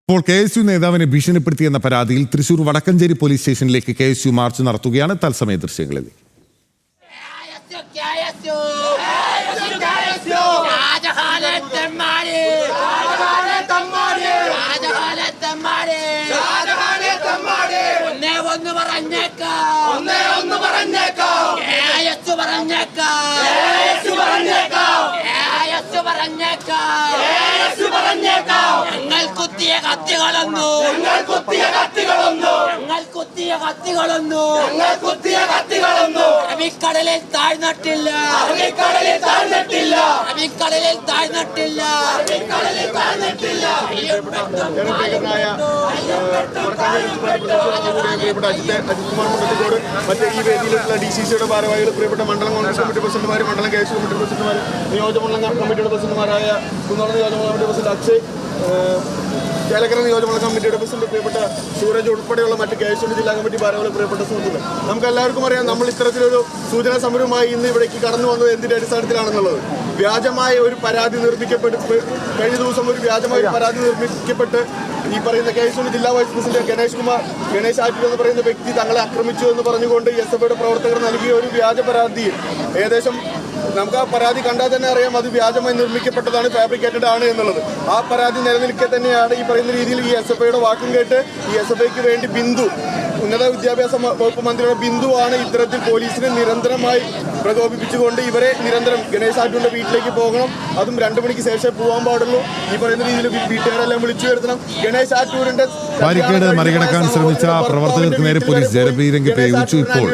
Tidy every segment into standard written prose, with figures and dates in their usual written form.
ഇപ്പോൾ KSU നേതാവിനെ ഭീഷണിപ്പെടുത്തിയെന്ന പരാതിയിൽ തൃശൂർ വടക്കഞ്ചേരി പോലീസ് സ്റ്റേഷനിലേക്ക് KSU മാർച്ച് നടത്തുകയാണ്. തത്സമയ ദൃശ്യങ്ങളിൽ അറബിക്കടലിൽ താഴ്ന്നിട്ടില്ല. മറ്റേ ഈ വേദിയിലുള്ള DCCയുടെ ഭാരവാഹികൾ, പ്രിയപ്പെട്ട മണ്ഡലം കോൺഗ്രസ് കമ്മിറ്റി പ്രസിഡന്റുമാർ, മണ്ഡലം KSU കമ്മിറ്റി പ്രസിഡന്റുമാർ, നിയോജകമണ്ഡലം കമ്മിറ്റിയുടെ പ്രസിഡന്റുമാരായ കുന്നോളം നിയോജകമണ്ഡലം കമ്മിറ്റി പ്രസിഡന്റ് അക്ഷയ്, ചേലക്കര നിയോജകമണ്ഡലം കമ്മിറ്റിയുടെ പ്രസിഡന്റ് പ്രിയപ്പെട്ട സൂരജ് ഉൾപ്പെടെയുള്ള മറ്റ് KSU ജില്ലാ കമ്മിറ്റി ഭാരവാഹികൾ, പ്രിയപ്പെട്ട സുഹൃത്തുക്കൾ, നമുക്ക് എല്ലാവർക്കും അറിയാം നമ്മൾ ഇത്തരത്തിലൊരു സൂചനാ സമരവുമായി ഇന്ന് ഇവിടേക്ക് കടന്നു വന്നത് എന്തിന്റെ അടിസ്ഥാനത്തിലാണെന്നുള്ളത്. വ്യാജമായ ഒരു പരാതി കഴിഞ്ഞ ദിവസം ഒരു വ്യാജമായ പരാതി നിർമ്മിക്കപ്പെട്ട് ഈ പറയുന്ന KSU ജില്ലാ വൈസ് പ്രസിഡന്റ് ഗണേഷ് ആറ്റൂർ എന്ന് പറയുന്ന വ്യക്തി തങ്ങളെ ആക്രമിച്ചു എന്ന് പറഞ്ഞുകൊണ്ട് SFIയുടെ പ്രവർത്തകർ നൽകിയ ഒരു വ്യാജ പരാതിയിൽ ഏകദേശം നമുക്ക് ആ പരാതി കണ്ടാൽ തന്നെ അറിയാം അത് വ്യാജമായി നിർമ്മിക്കപ്പെട്ടതാണ്, ഫാബ്രിക്കേറ്റഡ് ആണ് എന്നുള്ളത്. ആ പരാതി നിലനിൽക്കെ തന്നെയാണ് ഈ പറയുന്ന രീതിയിൽ ഈ SFIയുടെ വാക്കും കേട്ട് ഈ SFIക്ക് വേണ്ടി ബിന്ദു, ഉന്നത വിദ്യാഭ്യാസ വകുപ്പ് മന്ത്രിയുടെ ബിന്ദുവാണ് ഇത്തരത്തിൽ പോലീസിനെ നിരന്തരമായി പ്രകോപിപ്പിച്ചുകൊണ്ട് ഇവരെ നിരന്തരം ഗണേഷ് ആറ്റൂരിന്റെ വീട്ടിലേക്ക് പോകണം, അതും 2 മണിക്ക് ശേഷം പോകാൻ പാടുള്ളൂ, ഈ പറയുന്ന രീതിയിൽ വീട്ടുകാരെല്ലാം വിളിച്ചു വരുത്തണം. ഗണേഷ് ആറ്റൂരിന്റെ ബാരിക്കേഡ് മറികടക്കാൻ ശ്രമിച്ച പ്രവർത്തകർക്ക് നേരെ പോലീസ് ജലപീരങ്കി പ്രയോഗിച്ചു. ഇപ്പോൾ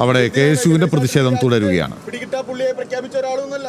അവിടെ KSUവിന്റെ പ്രതിഷേധം തുടരുകയാണ്. പിടികിട്ടാ പുള്ളിയെ പ്രഖ്യാപിച്ച ഒരാളൊന്നുമല്ല.